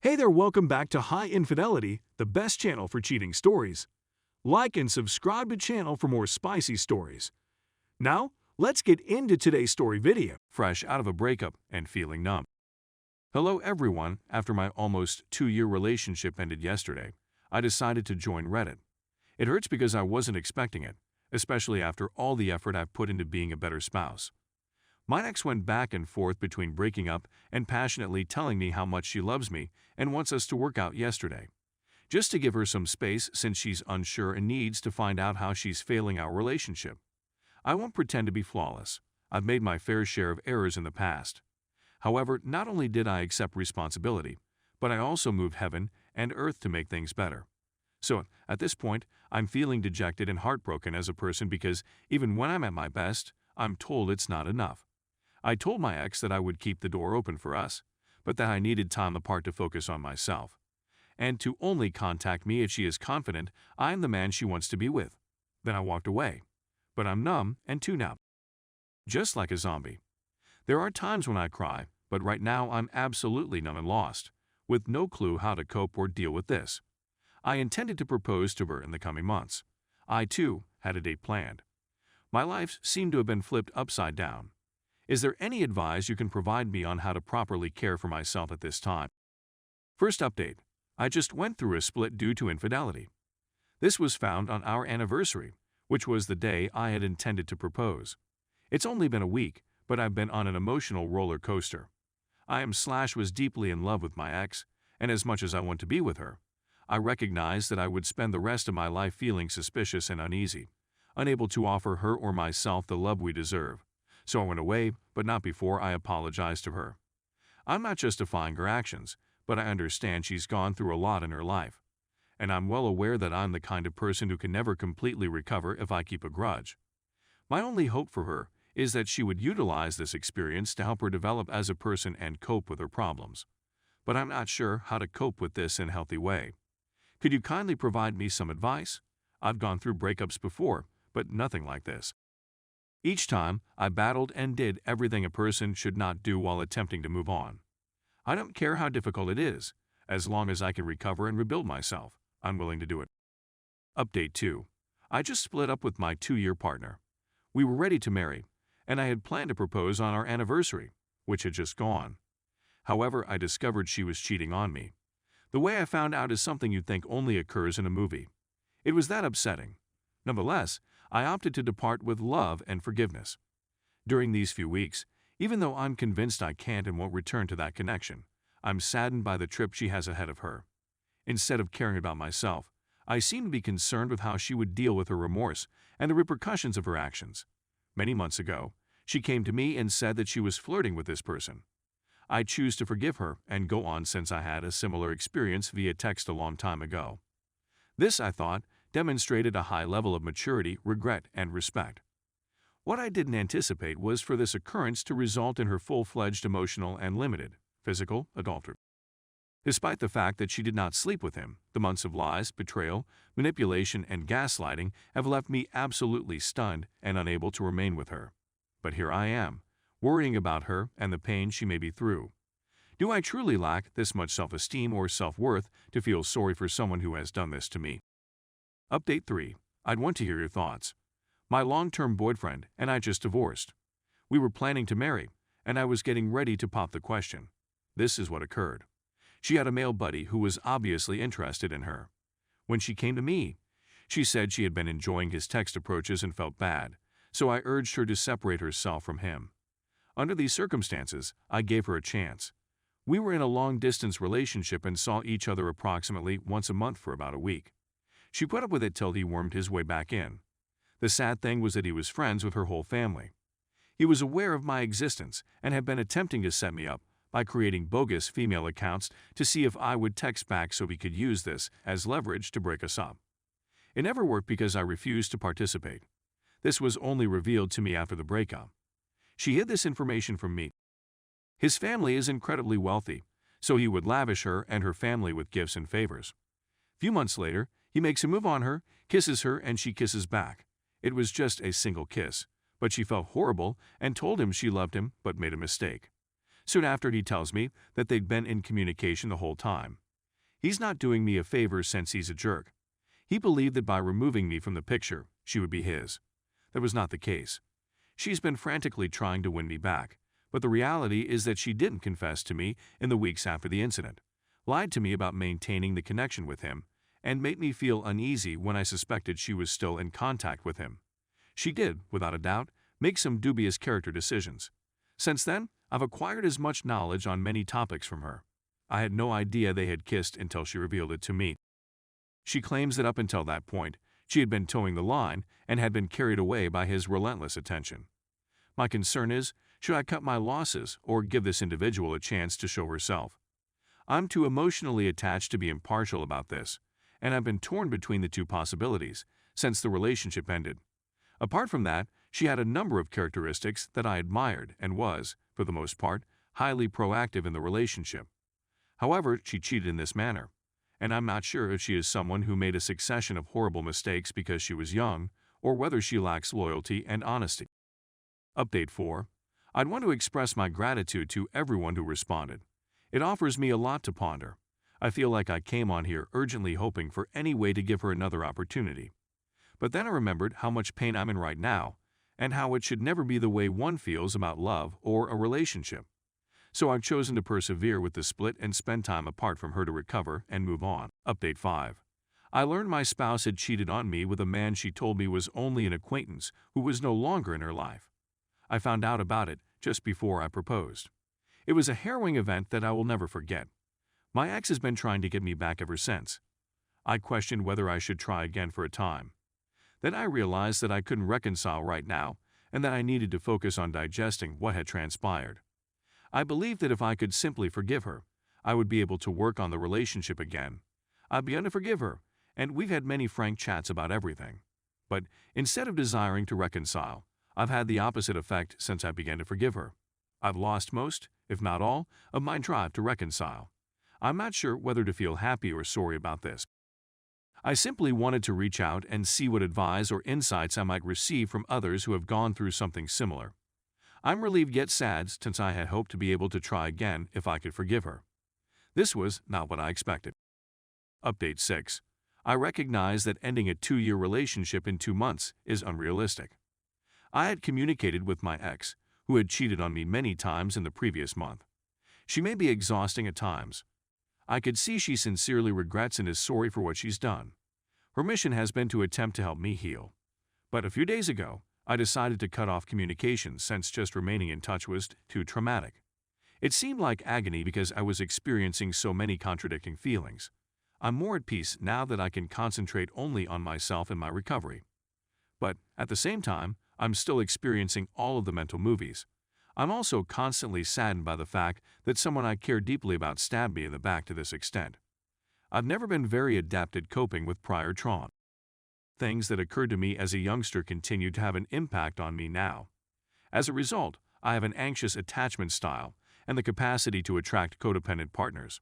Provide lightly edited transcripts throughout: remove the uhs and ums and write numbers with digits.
Hey there, welcome back to High Infidelity, the best channel for cheating stories. Like and subscribe to channel for more spicy stories. Now, let's get into today's story video. Fresh out of a breakup and feeling numb. Hello everyone, after my almost 2-year relationship ended yesterday, I decided to join Reddit. It hurts because I wasn't expecting it, especially after all the effort I've put into being a better spouse. My ex went back and forth between breaking up and passionately telling me how much she loves me and wants us to work out yesterday. Just to give her some space since she's unsure and needs to find out how she's failing our relationship. I won't pretend to be flawless. I've made my fair share of errors in the past. However, not only did I accept responsibility, but I also moved heaven and earth to make things better. So, at this point, I'm feeling dejected and heartbroken as a person because even when I'm at my best, I'm told it's not enough. I told my ex that I would keep the door open for us, but that I needed time apart to focus on myself, and to only contact me if she is confident I'm the man she wants to be with. Then I walked away. But I'm numb and too numb. Just like a zombie. There are times when I cry, but right now I'm absolutely numb and lost, with no clue how to cope or deal with this. I intended to propose to her in the coming months. I, too, had a date planned. My life seemed to have been flipped upside down. Is there any advice you can provide me on how to properly care for myself at this time? First update. I just went through a split due to infidelity. This was found on our anniversary, which was the day I had intended to propose. It's only been a week, but I've been on an emotional roller coaster. Was deeply in love with my ex, and as much as I want to be with her, I recognized that I would spend the rest of my life feeling suspicious and uneasy, unable to offer her or myself the love we deserve. So I went away, but not before I apologized to her. I'm not justifying her actions, but I understand she's gone through a lot in her life. And I'm well aware that I'm the kind of person who can never completely recover if I keep a grudge. My only hope for her is that she would utilize this experience to help her develop as a person and cope with her problems. But I'm not sure how to cope with this in a healthy way. Could you kindly provide me some advice? I've gone through breakups before, but nothing like this. Each time, I battled and did everything a person should not do while attempting to move on. I don't care how difficult it is. As long as I can recover and rebuild myself, I'm willing to do it. Update 2. I just split up with my 2-year partner. We were ready to marry, and I had planned to propose on our anniversary, which had just gone. However, I discovered she was cheating on me. The way I found out is something you'd think only occurs in a movie. It was that upsetting. Nonetheless, I opted to depart with love and forgiveness. During these few weeks, even though I'm convinced I can't and won't return to that connection, I'm saddened by the trip she has ahead of her. Instead of caring about myself, I seem to be concerned with how she would deal with her remorse and the repercussions of her actions. Many months ago, she came to me and said that she was flirting with this person. I choose to forgive her and go on since I had a similar experience via text a long time ago. This, I thought, demonstrated a high level of maturity, regret, and respect. What I didn't anticipate was for this occurrence to result in her full-fledged emotional and limited physical adultery. Despite the fact that she did not sleep with him, the months of lies, betrayal, manipulation, and gaslighting have left me absolutely stunned and unable to remain with her. But here I am, worrying about her and the pain she may be through. Do I truly lack this much self-esteem or self-worth to feel sorry for someone who has done this to me? Update 3. I'd want to hear your thoughts. My long-term boyfriend and I just divorced. We were planning to marry, and I was getting ready to pop the question. This is what occurred. She had a male buddy who was obviously interested in her. When she came to me, she said she had been enjoying his text approaches and felt bad, so I urged her to separate herself from him. Under these circumstances, I gave her a chance. We were in a long-distance relationship and saw each other approximately once a month for about a week. She put up with it till he wormed his way back in. The sad thing was that he was friends with her whole family. He was aware of my existence and had been attempting to set me up by creating bogus female accounts to see if I would text back so he could use this as leverage to break us up. It never worked because I refused to participate. This was only revealed to me after the breakup. She hid this information from me. His family is incredibly wealthy, so he would lavish her and her family with gifts and favors. Few months later, he makes a move on her, kisses her, and she kisses back. It was just a single kiss, but she felt horrible and told him she loved him but made a mistake. Soon after, he tells me that they'd been in communication the whole time. He's not doing me a favor since he's a jerk. He believed that by removing me from the picture, she would be his. That was not the case. She's been frantically trying to win me back, but the reality is that she didn't confess to me in the weeks after the incident, lied to me about maintaining the connection with him, and made me feel uneasy when I suspected she was still in contact with him. She did, without a doubt, make some dubious character decisions. Since then, I've acquired as much knowledge on many topics from her. I had no idea they had kissed until she revealed it to me. She claims that up until that point, she had been towing the line and had been carried away by his relentless attention. My concern is, should I cut my losses or give this individual a chance to show herself? I'm too emotionally attached to be impartial about this, and I've been torn between the two possibilities since the relationship ended. Apart from that, she had a number of characteristics that I admired and was, for the most part, highly proactive in the relationship. However, she cheated in this manner, and I'm not sure if she is someone who made a succession of horrible mistakes because she was young, or whether she lacks loyalty and honesty. Update 4. I'd want to express my gratitude to everyone who responded. It offers me a lot to ponder. I feel like I came on here urgently hoping for any way to give her another opportunity. But then I remembered how much pain I'm in right now, and how it should never be the way one feels about love or a relationship. So I've chosen to persevere with the split and spend time apart from her to recover and move on. Update 5. I learned my spouse had cheated on me with a man she told me was only an acquaintance who was no longer in her life. I found out about it just before I proposed. It was a harrowing event that I will never forget. My ex has been trying to get me back ever since. I questioned whether I should try again for a time. Then I realized that I couldn't reconcile right now and that I needed to focus on digesting what had transpired. I believed that if I could simply forgive her, I would be able to work on the relationship again. I've begun to forgive her, and we've had many frank chats about everything. But instead of desiring to reconcile, I've had the opposite effect since I began to forgive her. I've lost most, if not all, of my drive to reconcile. I'm not sure whether to feel happy or sorry about this. I simply wanted to reach out and see what advice or insights I might receive from others who have gone through something similar. I'm relieved yet sad since I had hoped to be able to try again if I could forgive her. This was not what I expected. Update 6. I recognize that ending a 2-year relationship in 2 months is unrealistic. I had communicated with my ex, who had cheated on me many times in the previous month. She may be exhausting at times. I could see she sincerely regrets and is sorry for what she's done. Her mission has been to attempt to help me heal. But a few days ago, I decided to cut off communication since just remaining in touch was too traumatic. It seemed like agony because I was experiencing so many contradicting feelings. I'm more at peace now that I can concentrate only on myself and my recovery. But at the same time, I'm still experiencing all of the mental movies. I'm also constantly saddened by the fact that someone I care deeply about stabbed me in the back to this extent. I've never been very adept at coping with prior trauma. Things that occurred to me as a youngster continue to have an impact on me now. As a result, I have an anxious attachment style and the capacity to attract codependent partners.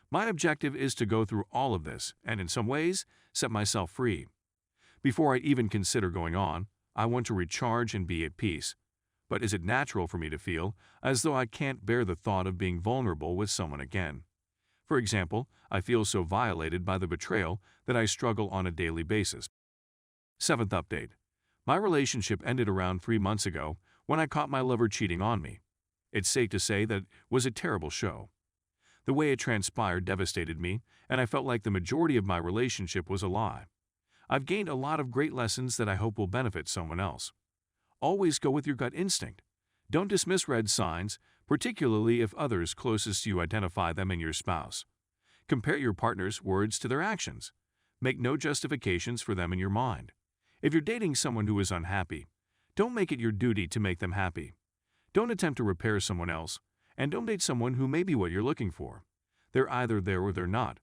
My objective is to go through all of this and, in some ways, set myself free. Before I even consider going on, I want to recharge and be at peace. But is it natural for me to feel as though I can't bear the thought of being vulnerable with someone again? For example, I feel so violated by the betrayal that I struggle on a daily basis. 7th update. My relationship ended around 3 months ago when I caught my lover cheating on me. It's safe to say that it was a terrible show. The way it transpired devastated me, and I felt like the majority of my relationship was a lie. I've gained a lot of great lessons that I hope will benefit someone else. Always go with your gut instinct. Don't dismiss red signs, particularly if others closest to you identify them in your spouse. Compare your partner's words to their actions. Make no justifications for them in your mind. If you're dating someone who is unhappy, don't make it your duty to make them happy. Don't attempt to repair someone else, and don't date someone who may be what you're looking for. They're either there or they're not.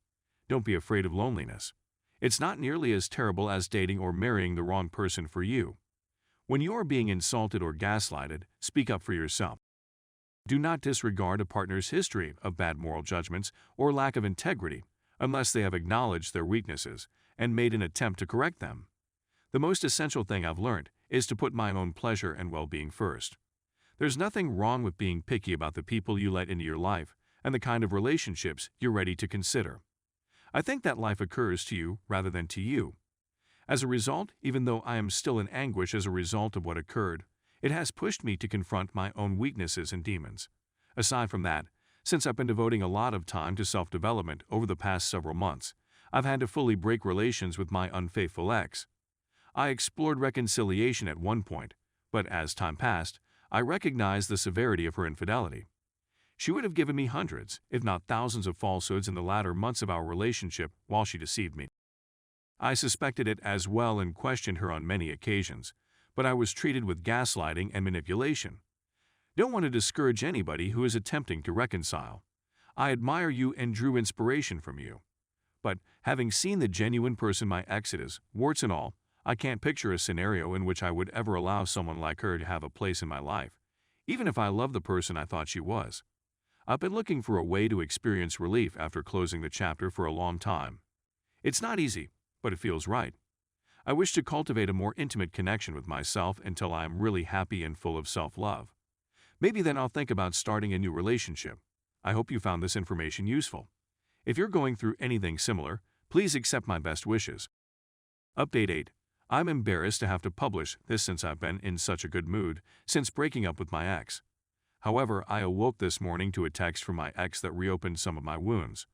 Don't be afraid of loneliness. It's not nearly as terrible as dating or marrying the wrong person for you. When you're being insulted or gaslighted, speak up for yourself. Do not disregard a partner's history of bad moral judgments or lack of integrity unless they have acknowledged their weaknesses and made an attempt to correct them. The most essential thing I've learned is to put my own pleasure and well-being first. There's nothing wrong with being picky about the people you let into your life and the kind of relationships you're ready to consider. I think that life occurs to you rather than to you. As a result, even though I am still in anguish as a result of what occurred, it has pushed me to confront my own weaknesses and demons. Aside from that, since I've been devoting a lot of time to self-development over the past several months, I've had to fully break relations with my unfaithful ex. I explored reconciliation at one point, but as time passed, I recognized the severity of her infidelity. She would have given me hundreds, if not thousands of falsehoods in the latter months of our relationship while she deceived me. I suspected it as well and questioned her on many occasions, but I was treated with gaslighting and manipulation. Don't want to discourage anybody who is attempting to reconcile. I admire you and drew inspiration from you. But having seen the genuine person my ex is, warts and all, I can't picture a scenario in which I would ever allow someone like her to have a place in my life, even if I love the person I thought she was. I've been looking for a way to experience relief after closing the chapter for a long time. It's not easy, but it feels right. I wish to cultivate a more intimate connection with myself until I am really happy and full of self-love. Maybe then I'll think about starting a new relationship. I hope you found this information useful. If you're going through anything similar, please accept my best wishes. Update 8. I'm embarrassed to have to publish this since I've been in such a good mood since breaking up with my ex. However, I awoke this morning to a text from my ex that reopened some of my wounds.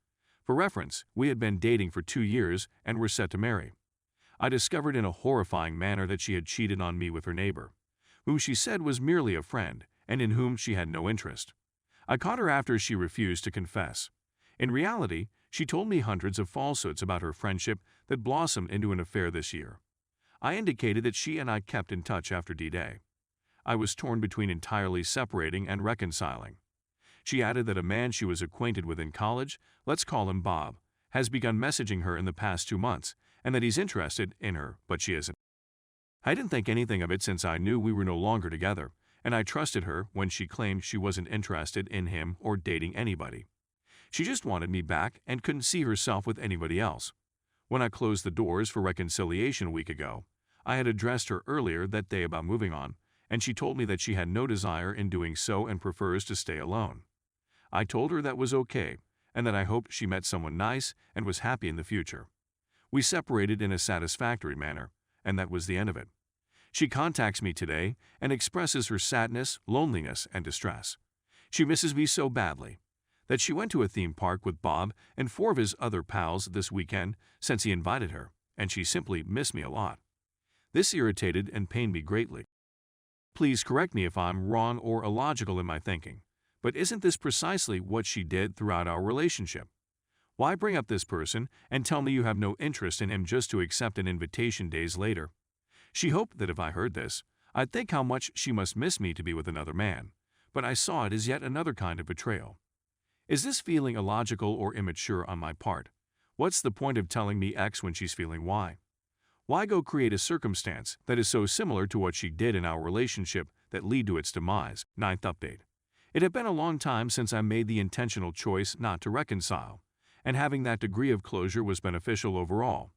For reference, we had been dating for 2 years and were set to marry. I discovered in a horrifying manner that she had cheated on me with her neighbor, whom she said was merely a friend and in whom she had no interest. I caught her after she refused to confess. In reality, she told me hundreds of falsehoods about her friendship that blossomed into an affair this year. I indicated that she and I kept in touch after D-Day. I was torn between entirely separating and reconciling. She added that a man she was acquainted with in college, let's call him Bob, has begun messaging her in the past 2 months, and that he's interested in her, but she isn't. I didn't think anything of it since I knew we were no longer together, and I trusted her when she claimed she wasn't interested in him or dating anybody. She just wanted me back and couldn't see herself with anybody else. When I closed the doors for reconciliation a week ago, I had addressed her earlier that day about moving on, and she told me that she had no desire in doing so and prefers to stay alone. I told her that was okay, and that I hoped she met someone nice and was happy in the future. We separated in a satisfactory manner, and that was the end of it. She contacts me today and expresses her sadness, loneliness, and distress. She misses me so badly that she went to a theme park with Bob and 4 of his other pals this weekend since he invited her, and she simply missed me a lot. This irritated and pained me greatly. Please correct me if I'm wrong or illogical in my thinking, but isn't this precisely what she did throughout our relationship? Why bring up this person and tell me you have no interest in him just to accept an invitation days later? She hoped that if I heard this, I'd think how much she must miss me to be with another man, but I saw it as yet another kind of betrayal. Is this feeling illogical or immature on my part? What's the point of telling me X when she's feeling Y? Why go create a circumstance that is so similar to what she did in our relationship that lead to its demise? 9th update. It had been a long time since I made the intentional choice not to reconcile, and having that degree of closure was beneficial overall.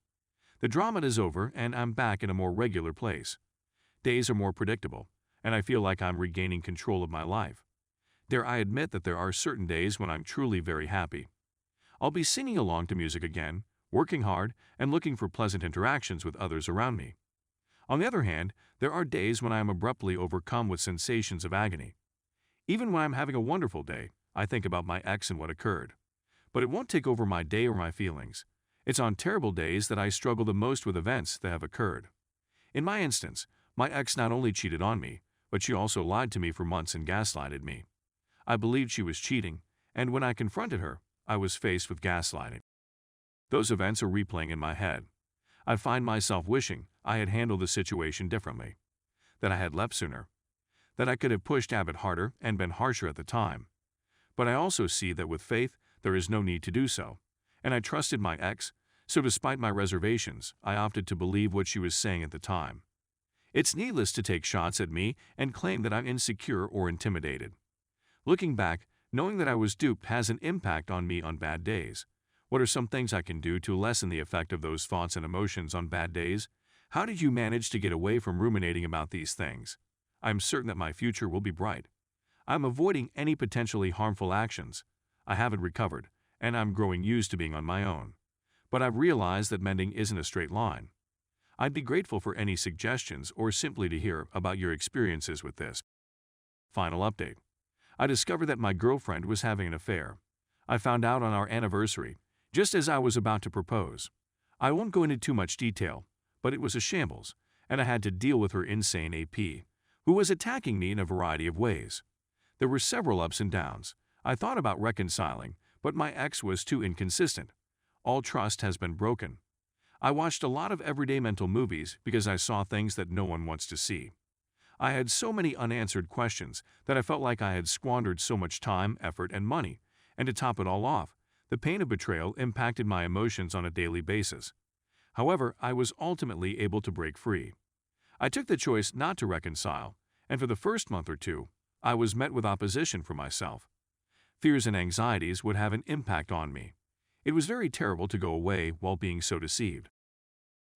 The drama is over and I'm back in a more regular place. Days are more predictable, and I feel like I'm regaining control of my life. Dare I admit that there are certain days when I'm truly very happy. I'll be singing along to music again, working hard, and looking for pleasant interactions with others around me. On the other hand, there are days when I am abruptly overcome with sensations of agony. Even when I'm having a wonderful day, I think about my ex and what occurred. But it won't take over my day or my feelings. It's on terrible days that I struggle the most with events that have occurred. In my instance, my ex not only cheated on me, but she also lied to me for months and gaslighted me. I believed she was cheating, and when I confronted her, I was faced with gaslighting. Those events are replaying in my head. I find myself wishing I had handled the situation differently, that I had left sooner, that I could have pushed Abbott harder and been harsher at the time. But I also see that with faith, there is no need to do so, and I trusted my ex, so despite my reservations, I opted to believe what she was saying at the time. It's needless to take shots at me and claim that I'm insecure or intimidated. Looking back, knowing that I was duped has an impact on me on bad days. What are some things I can do to lessen the effect of those thoughts and emotions on bad days? How did you manage to get away from ruminating about these things? I'm certain that my future will be bright. I'm avoiding any potentially harmful actions. I haven't recovered, and I'm growing used to being on my own. But I've realized that mending isn't a straight line. I'd be grateful for any suggestions or simply to hear about your experiences with this. Final update. I discovered that my girlfriend was having an affair. I found out on our anniversary, just as I was about to propose. I won't go into too much detail, but it was a shambles, and I had to deal with her insane AP, who was attacking me in a variety of ways. There were several ups and downs. I thought about reconciling, but my ex was too inconsistent. All trust has been broken. I watched a lot of everyday mental movies because I saw things that no one wants to see. I had so many unanswered questions that I felt like I had squandered so much time, effort, and money. And to top it all off, the pain of betrayal impacted my emotions on a daily basis. However, I was ultimately able to break free. I took the choice not to reconcile, and for the first month or two, I was met with opposition from myself. Fears and anxieties would have an impact on me. It was very terrible to go away while being so deceived.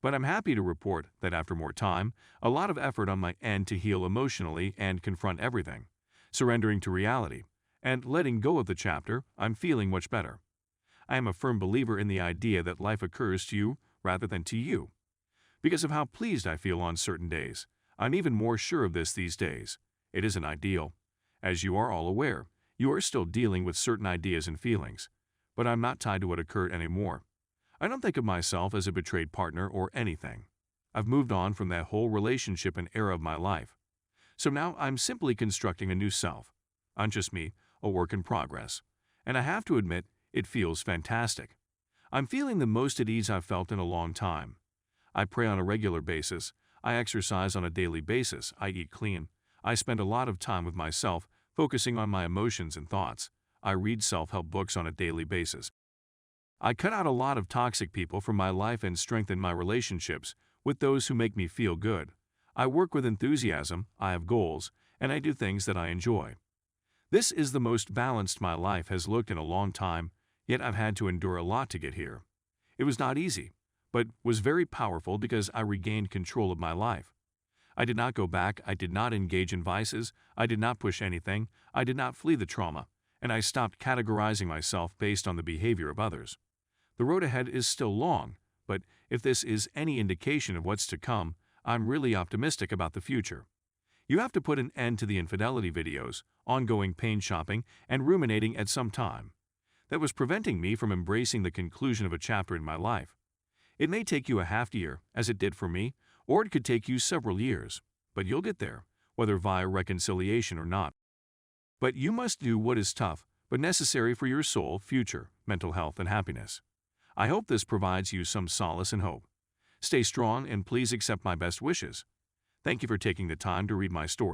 But I'm happy to report that after more time, a lot of effort on my end to heal emotionally and confront everything, surrendering to reality, and letting go of the chapter, I'm feeling much better. I am a firm believer in the idea that life occurs to you rather than to you. Because of how pleased I feel on certain days, I'm even more sure of this these days. It isn't ideal. As you are all aware, you are still dealing with certain ideas and feelings, but I'm not tied to what occurred anymore. I don't think of myself as a betrayed partner or anything. I've moved on from that whole relationship and era of my life. So now I'm simply constructing a new self. I'm just me, a work in progress. And I have to admit, it feels fantastic. I'm feeling the most at ease I've felt in a long time. I pray on a regular basis. I exercise on a daily basis. I eat clean. I spend a lot of time with myself, focusing on my emotions and thoughts. I read self-help books on a daily basis. I cut out a lot of toxic people from my life and strengthen my relationships with those who make me feel good. I work with enthusiasm, I have goals, and I do things that I enjoy. This is the most balanced my life has looked in a long time, yet I've had to endure a lot to get here. It was not easy, but was very powerful because I regained control of my life. I did not go back, I did not engage in vices, I did not push anything, I did not flee the trauma, and I stopped categorizing myself based on the behavior of others. The road ahead is still long, but if this is any indication of what's to come, I'm really optimistic about the future. You have to put an end to the infidelity videos, ongoing pain shopping, and ruminating at some time. That was preventing me from embracing the conclusion of a chapter in my life. It may take you a half year, as it did for me, or it could take you several years, but you'll get there, whether via reconciliation or not. But you must do what is tough, but necessary for your soul, future, mental health, and happiness. I hope this provides you some solace and hope. Stay strong and please accept my best wishes. Thank you for taking the time to read my story.